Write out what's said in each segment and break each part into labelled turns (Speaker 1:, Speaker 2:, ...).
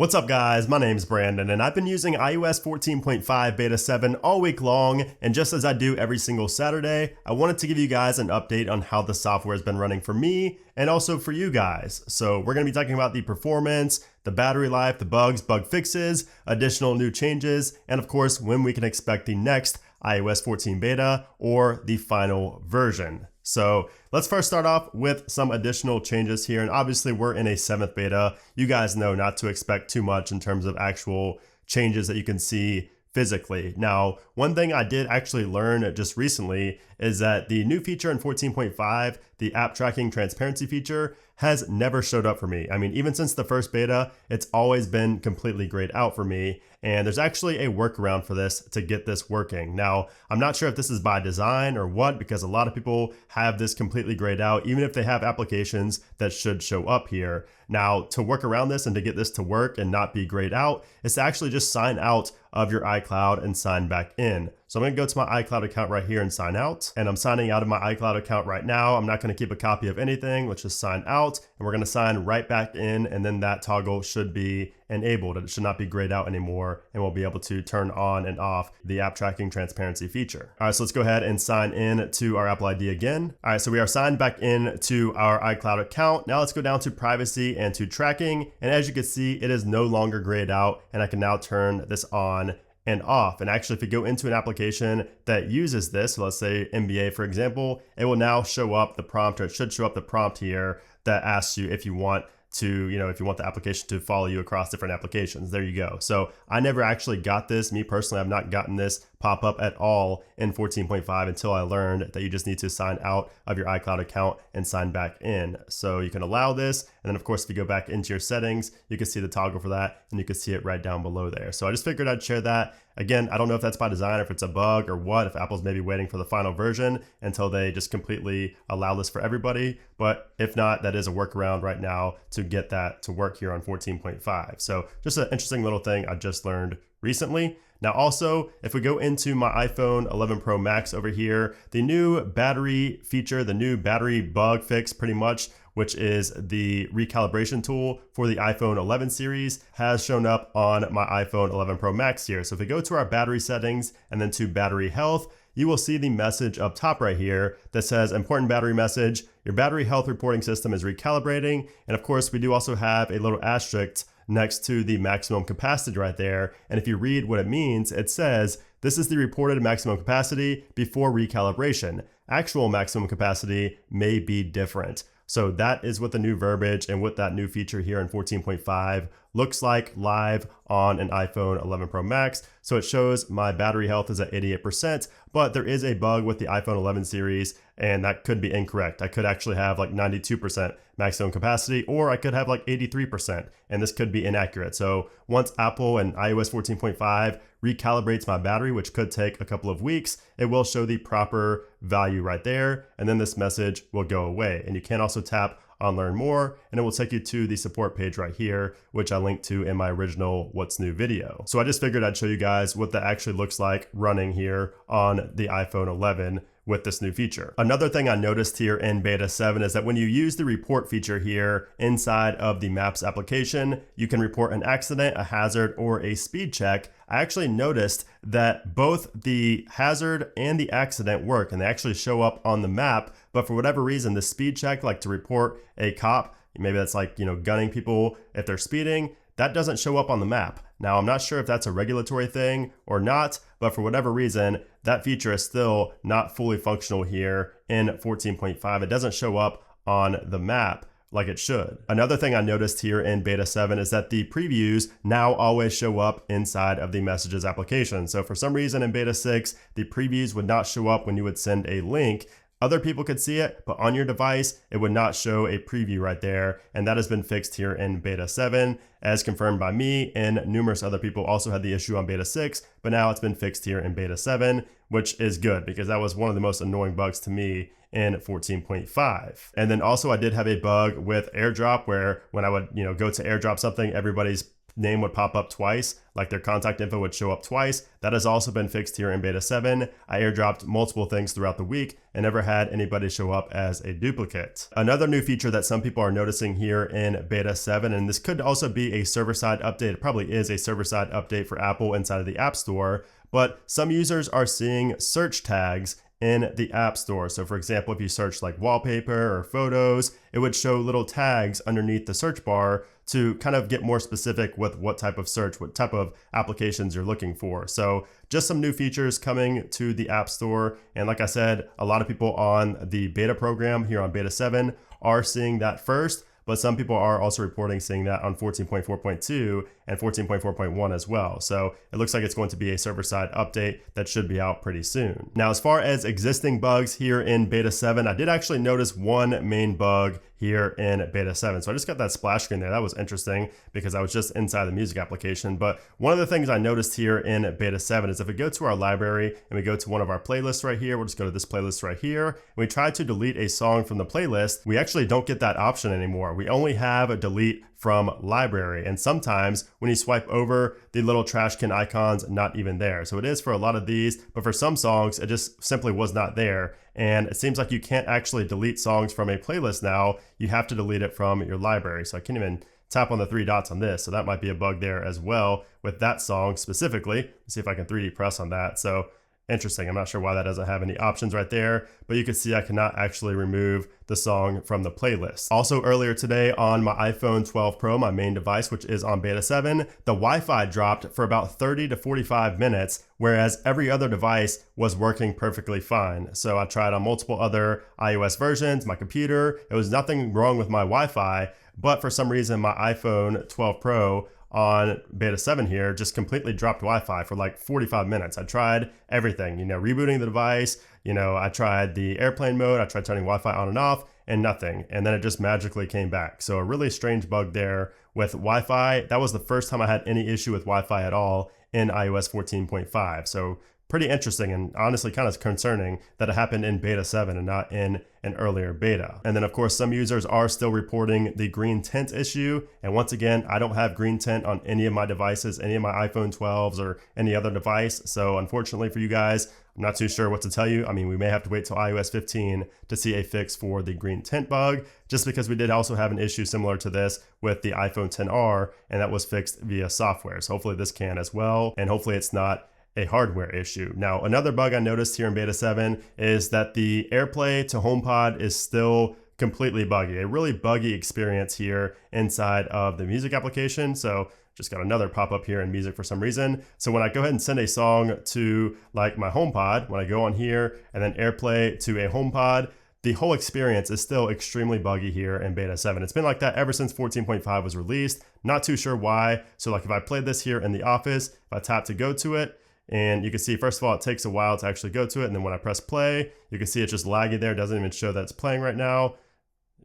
Speaker 1: What's up guys, my name's Brandon and I've been using iOS 14.5 Beta 7 all week long, and just as I do every single Saturday, I wanted to give you guys an update on how the software has been running for me and also for you guys. So we're going to be talking about the performance, the battery life, the bugs, bug fixes, additional new changes, and of course when we can expect the next iOS 14 beta or the final version. So let's first start off with some additional changes here, and obviously we're in a 7th beta. You guys know not to expect too much in terms of actual changes that you can see physically. Now, one thing I did actually learn just recently is that the new feature in 14.5, the app tracking transparency feature, has never showed up for me. I mean, even since the first beta, it's always been completely grayed out for me. And there's actually a workaround for this to get this working. Now, I'm not sure if this is by design or what, because a lot of people have this completely grayed out, even if they have applications that should show up here. Now, to work around this and to get this to work and not be grayed out, is to actually just sign out of your iCloud and sign back in. So I'm going to go to my iCloud account right here and sign out. And I'm signing out of my iCloud account right now. I'm not going to keep a copy of anything. Let's just sign out, and we're going to sign right back in. And then that toggle should be enabled. It should not be grayed out anymore, and we'll be able to turn on and off the app tracking transparency feature. All right, so let's go ahead and sign in to our Apple ID again. All right, so we are signed back in to our iCloud account. Now let's go down to privacy and to tracking. And as you can see, it is no longer grayed out, and I can now turn this on and off. And actually, if you go into an application that uses this, so let's say NBA, for example, it will now show up the prompt, or it should show up the prompt here that asks you if you want to, if you want the application to follow you across different applications. There you go. So I never actually got this. Me personally, I've not gotten this pop up at all in 14.5 until I learned that you just need to sign out of your iCloud account and sign back in. So you can allow this. And then of course, if you go back into your settings, you can see the toggle for that, and you can see it right down below there. So I just figured I'd share that. Again, I don't know if that's by design or if it's a bug or what, if Apple's maybe waiting for the final version until they just completely allow this for everybody. But if not, that is a workaround right now to get that to work here on 14.5. So just an interesting little thing I just learned recently. Now also, if we go into my iPhone 11 Pro Max over here, the new battery feature, the new battery bug fix pretty much, which is the recalibration tool for the iPhone 11 series, has shown up on my iPhone 11 Pro Max here. So if we go to our battery settings and then to battery health, you will see the message up top right here that says important battery message, your battery health reporting system is recalibrating. And of course, we do also have a little asterisk next to the maximum capacity right there. And if you read what it means, it says, this is the reported maximum capacity before recalibration. Actual maximum capacity may be different. So that is what the new verbiage and what that new feature here in 14.5 looks like live on an iPhone 11 Pro Max. So it shows my battery health is at 88%, but there is a bug with the iPhone 11 series, and that could be incorrect. I could actually have like 92% maximum capacity, or I could have like 83%, and this could be inaccurate. So once Apple and iOS 14.5 recalibrates my battery, which could take a couple of weeks, it will show the proper value right there, and then this message will go away. And you can also tap on Learn More, and it will take you to the support page right here, which I linked to in my original What's New video. So I just figured I'd show you guys what that actually looks like running here on the iPhone 11 with this new feature. Another thing I noticed here in beta 7 is that when you use the report feature here inside of the Maps application, you can report an accident, a hazard, or a speed check. I actually noticed that both the hazard and the accident work, and they actually show up on the map, but for whatever reason, the speed check, like to report a cop, maybe that's like, gunning people if they're speeding, that doesn't show up on the map. Now, I'm not sure if that's a regulatory thing or not, but for whatever reason, that feature is still not fully functional here in 14.5. It doesn't show up on the map like it should. Another thing I noticed here in beta 7 is that the previews now always show up inside of the Messages application. So for some reason in beta 6, the previews would not show up when you would send a link. Other people could see it, but on your device, it would not show a preview right there. And that has been fixed here in beta 7, as confirmed by me, and numerous other people also had the issue on beta 6, but now it's been fixed here in beta 7, which is good because that was one of the most annoying bugs to me in 14.5. And then also I did have a bug with AirDrop where when I would, go to AirDrop something, everybody's name would pop up twice, like their contact info would show up twice. That has also been fixed here in beta 7. I airdropped multiple things throughout the week and never had anybody show up as a duplicate. Another new feature that some people are noticing here in beta 7, and this could also be a server-side update, it probably is a server-side update for Apple inside of the App Store, but some users are seeing search tags in the App Store. So for example, if you search like wallpaper or photos, it would show little tags underneath the search bar to kind of get more specific with what type of search, what type of applications you're looking for. So just some new features coming to the App Store. And like I said, a lot of people on the beta program here on beta 7 are seeing that first, but some people are also reporting seeing that on 14.4.2 and 14.4.1 as well. So it looks like it's going to be a server-side update that should be out pretty soon. Now, as far as existing bugs here in beta 7, I did actually notice one main bug here in beta 7. So I just got that splash screen there. That was interesting because I was just inside the music application. But one of the things I noticed here in beta 7 is if we go to our library and we go to one of our playlists right here, we'll just go to this playlist right here, and we try to delete a song from the playlist, we actually don't get that option anymore. We only have a delete from library. And sometimes when you swipe over, the little trash can icon's not even there. So it is for a lot of these, but for some songs, it just simply was not there. And it seems like you can't actually delete songs from a playlist now. You have to delete it from your library. So I can't even tap on the 3 dots on this. So that might be a bug there as well with that song specifically. Let's see if I can 3D press on that. So interesting. I'm not sure why that doesn't have any options right there, but you can see I cannot actually remove the song from the playlist. Also earlier today on my iPhone 12 Pro, my main device, which is on beta 7, the Wi-Fi dropped for about 30 to 45 minutes, whereas every other device was working perfectly fine. So I tried on multiple other iOS versions, my computer, it was nothing wrong with my Wi-Fi, but for some reason my iPhone 12 Pro on beta 7 here just completely dropped Wi-Fi for like 45 minutes. I tried everything, rebooting the device, I tried the airplane mode, I tried turning Wi-Fi on and off, and nothing. And then it just magically came back. So a really strange bug there with Wi-Fi. That was the first time I had any issue with Wi-Fi at all in iOS 14.5. So pretty interesting and honestly kind of concerning that it happened in beta 7 and not in an earlier beta. And then of course, some users are still reporting the green tint issue. And once again, I don't have green tint on any of my devices, any of my iPhone 12s or any other device. So unfortunately for you guys, I'm not too sure what to tell you. I mean, we may have to wait till iOS 15 to see a fix for the green tint bug, just because we did also have an issue similar to this with the iPhone XR, and that was fixed via software. So hopefully this can as well. And hopefully it's not a hardware issue. Now, another bug I noticed here in beta 7 is that the AirPlay to HomePod is still completely buggy. A really buggy experience here inside of the music application. So just got another pop-up here in music for some reason. So when I go ahead and send a song to like my HomePod, when I go on here and then AirPlay to a HomePod, the whole experience is still extremely buggy here in beta 7. It's been like that ever since 14.5 was released. Not too sure why. So like if I played this here in the office, if I tap to go to it, and you can see, first of all, it takes a while to actually go to it. And then when I press play, you can see it's just laggy there. It doesn't even show that it's playing right now.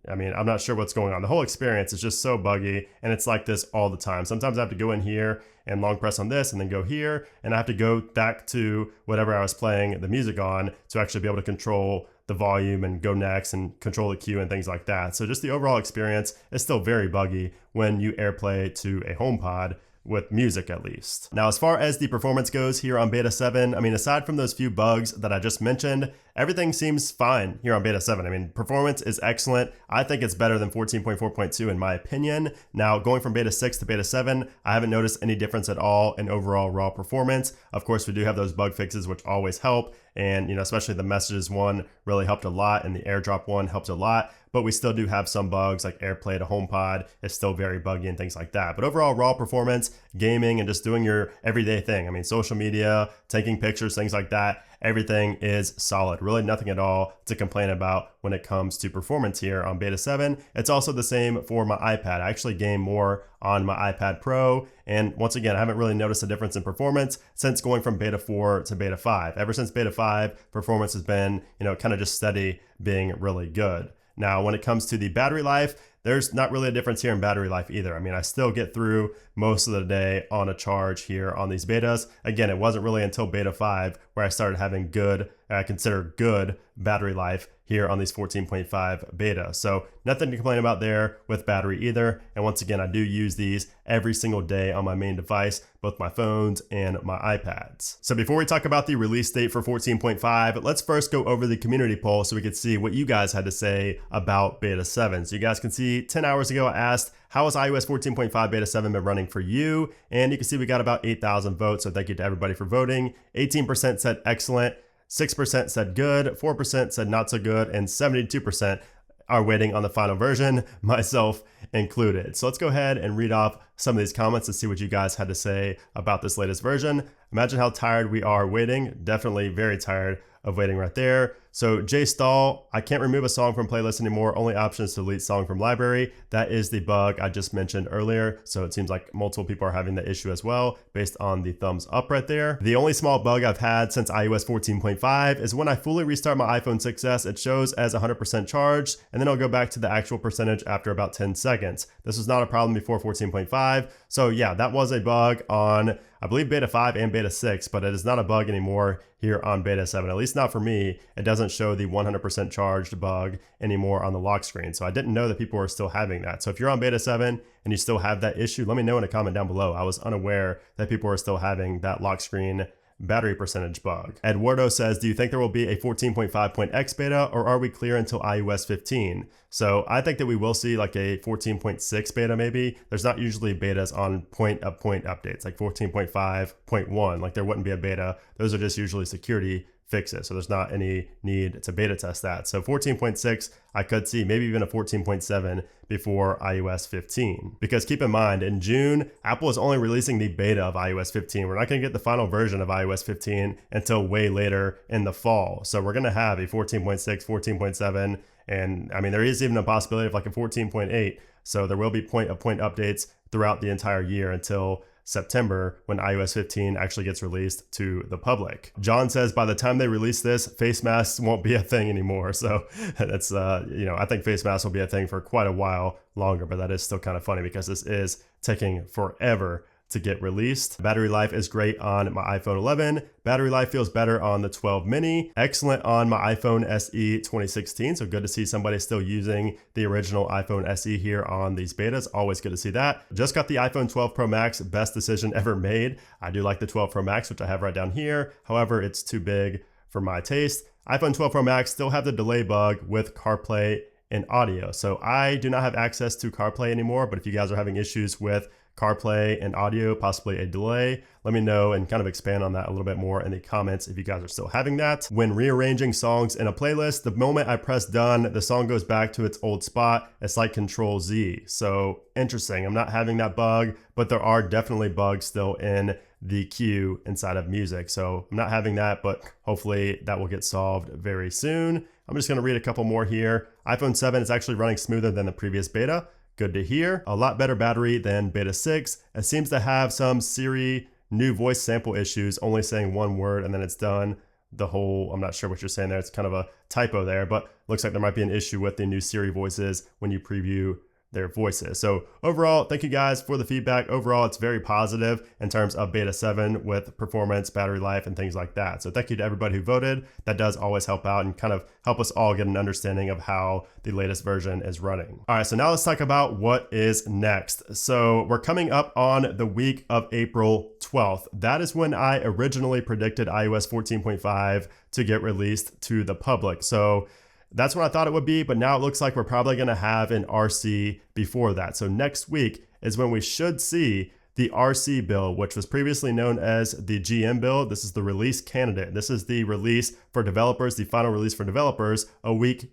Speaker 1: I mean, I'm not sure what's going on. The whole experience is just so buggy, and it's like this all the time. Sometimes I have to go in here and long press on this and then go here, and I have to go back to whatever I was playing the music on to actually be able to control the volume and go next and control the queue and things like that. So just the overall experience is still very buggy when you AirPlay to a HomePod, with music at least. Now, as far as the performance goes here on beta 7, I mean, aside from those few bugs that I just mentioned, everything seems fine here on beta 7. I mean, performance is excellent. I think it's better than 14.4.2 in my opinion. Now, going from beta 6 to beta 7, I haven't noticed any difference at all in overall raw performance. Of course, we do have those bug fixes, which always help. And, especially the messages one really helped a lot, and the AirDrop one helped a lot. But we still do have some bugs like AirPlay to HomePod is still very buggy and things like that. But overall, raw performance, gaming, and just doing your everyday thing. I mean, social media, taking pictures, things like that, everything is solid. Really nothing at all to complain about when it comes to performance here on beta 7. It's also the same for my iPad. I actually game more on my iPad Pro. And once again, I haven't really noticed a difference in performance since going from beta 4 to beta 5. Ever since beta 5, performance has been, kind of just steady being really good. Now, when it comes to the battery life, there's not really a difference here in battery life either. I mean, I still get through most of the day on a charge here on these betas. Again, it wasn't really until beta 5 where I started having good I consider good battery life here on these 14.5 beta. So nothing to complain about there with battery either. And once again, I do use these every single day on my main device, both my phones and my iPads. So before we talk about the release date for 14.5, let's first go over the community poll so we could see what you guys had to say about beta 7. So you guys can see 10 hours ago, I asked, how has iOS 14.5 beta 7 been running for you? And you can see we got about 8,000 votes. So thank you to everybody for voting. 18% said excellent. 6% said good, 4% said not so good, and 72% are waiting on the final version, myself included. So let's go ahead and read off some of these comments and see what you guys had to say about this latest version. Imagine how tired we are waiting. Definitely very tired of waiting right there. So Jay Stahl, I can't remove a song from playlist anymore. Only option is to delete song from library. That is the bug I just mentioned earlier. So it seems like multiple people are having the issue as well based on the thumbs up right there. The only small bug I've had since iOS 14.5 is when I fully restart my iPhone 6s, it shows as 100% charged, and then I'll go back to the actual percentage after about 10 seconds. This was not a problem before 14.5. So yeah, that was a bug on, I believe, beta 5 and beta 6, but it is not a bug anymore here on beta 7, at least not for me. It doesn't show the 100% charged bug anymore on the lock screen. So I didn't know that people were still having that. So if you're on beta 7 and you still have that issue, let me know in a comment down below. I was unaware that people were still having that lock screen battery percentage bug. Eduardo says, do you think there will be a 14.5.x beta, or are we clear until iOS 15? So I think that we will see like a 14.6 beta maybe. There's not usually betas on point-of-point updates like 14.5.1, like there wouldn't be a beta. Those are just usually security fixes. So there's not any need to beta test that. So 14.6, I could see maybe even a 14.7 before iOS 15. Because keep in mind, in June, Apple is only releasing the beta of iOS 15. We're not going to get the final version of iOS 15 until way later in the fall. So we're going to have a 14.6, 14.7, and I mean, there is even a possibility of like a 14.8. So there will be point-of-point updates throughout the entire year until September when iOS 15 actually gets released to the public. John says by the time they release this, face masks won't be a thing anymore. So that's, I think face masks will be a thing for quite a while longer, but that is still kind of funny because this is taking forever to get released. Battery life is great on my iPhone 11. Battery life feels better on the 12 mini. Excellent on my iPhone SE 2016. So good to see somebody still using the original iPhone SE here on these betas. Always good to see that. Just got the iPhone 12 Pro Max. Best decision ever made. I do like the 12 Pro Max, which I have right down here. However, it's too big for my taste. iPhone 12 Pro Max still have the delay bug with CarPlay and audio. So I do not have access to CarPlay anymore, but if you guys are having issues with CarPlay and audio, possibly a delay, let me know and kind of expand on that a little bit more in the comments if you guys are still having that. When rearranging songs in a playlist, the moment I press done, the song goes back to its old spot. It's like Control Z. So interesting. I'm not having that bug, but there are definitely bugs still in the queue inside of music. So I'm not having that, but hopefully that will get solved very soon. I'm just going to read a couple more here. iPhone 7 is actually running smoother than the previous beta. Good to hear. A lot better battery than beta 6. It seems to have some Siri new voice sample issues, only saying one word and then it's done. The whole, I'm not sure what you're saying there. It's kind of a typo there, but looks like there might be an issue with the new Siri voices when you preview their voices. So overall, thank you guys for the feedback. Overall, it's very positive in terms of beta 7 with performance, battery life, and things like that. So thank you to everybody who voted. That does always help out and kind of help us all get an understanding of how the latest version is running. All right, so now let's talk about what is next. So we're coming up on the week of April 12th. That is when I originally predicted iOS 14.5 to get released to the public. So that's what I thought it would be, but now it looks like we're probably going to have an RC before that. So next week is when we should see the RC build, which was previously known as the GM build. This is the release candidate. This is the release for developers, the final release for developers,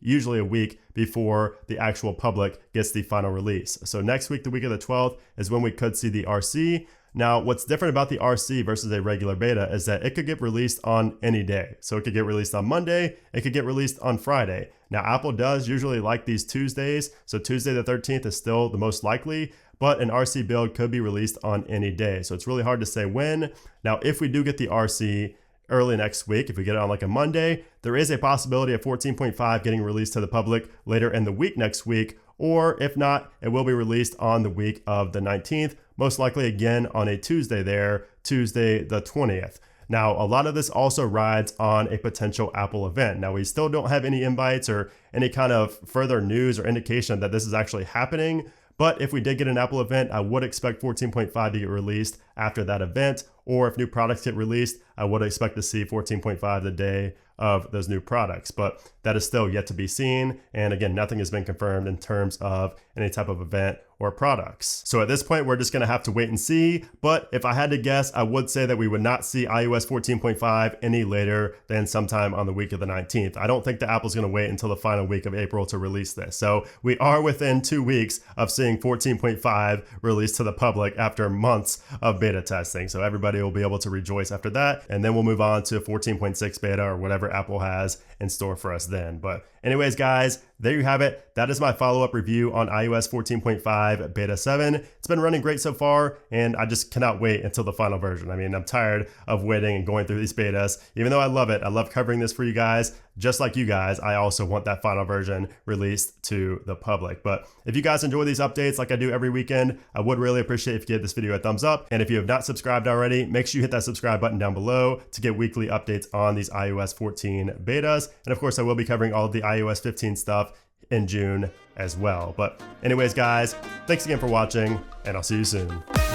Speaker 1: usually a week before the actual public gets the final release. So next week, the week of the 12th, is when we could see the RC. Now, what's different about the RC versus a regular beta is that it could get released on any day. So it could get released on Monday, it could get released on Friday. Now, Apple does usually like these Tuesdays, so Tuesday the 13th is still the most likely, but an RC build could be released on any day. So it's really hard to say when. Now, if we do get the RC early next week, if we get it on like a Monday, there is a possibility of 14.5 getting released to the public later in the week next week, or if not, it will be released on the week of the 19th, most likely again on a Tuesday there, Tuesday the 20th. Now, a lot of this also rides on a potential Apple event. Now, we still don't have any invites or any kind of further news or indication that this is actually happening. But if we did get an Apple event, I would expect 14.5 to get released after that event. Or if new products get released, I would expect to see 14.5 the day of those new products. But that is still yet to be seen. And again, nothing has been confirmed in terms of any type of event or products. So at this point, we're just gonna have to wait and see. But if I had to guess, I would say that we would not see iOS 14.5 any later than sometime on the week of the 19th. I don't think that Apple's gonna wait until the final week of April to release this. So we are within 2 weeks of seeing 14.5 released to the public after months of beta testing. So everybody will be able to rejoice after that. And then we'll move on to 14.6 beta or whatever Apple has in store for us then. But anyways, guys, there you have it. That is my follow-up review on iOS 14.5 Beta 7. It's been running great so far, and I just cannot wait until the final version. I mean, I'm tired of waiting and going through these betas. Even though I love it, I love covering this for you guys. Just like you guys, I also want that final version released to the public. But if you guys enjoy these updates like I do every weekend, I would really appreciate if you give this video a thumbs up. And if you have not subscribed already, make sure you hit that subscribe button down below to get weekly updates on these iOS 14 betas. And of course, I will be covering all of the iOS 15 stuff in June as well. But anyways, guys, thanks again for watching, and I'll see you soon.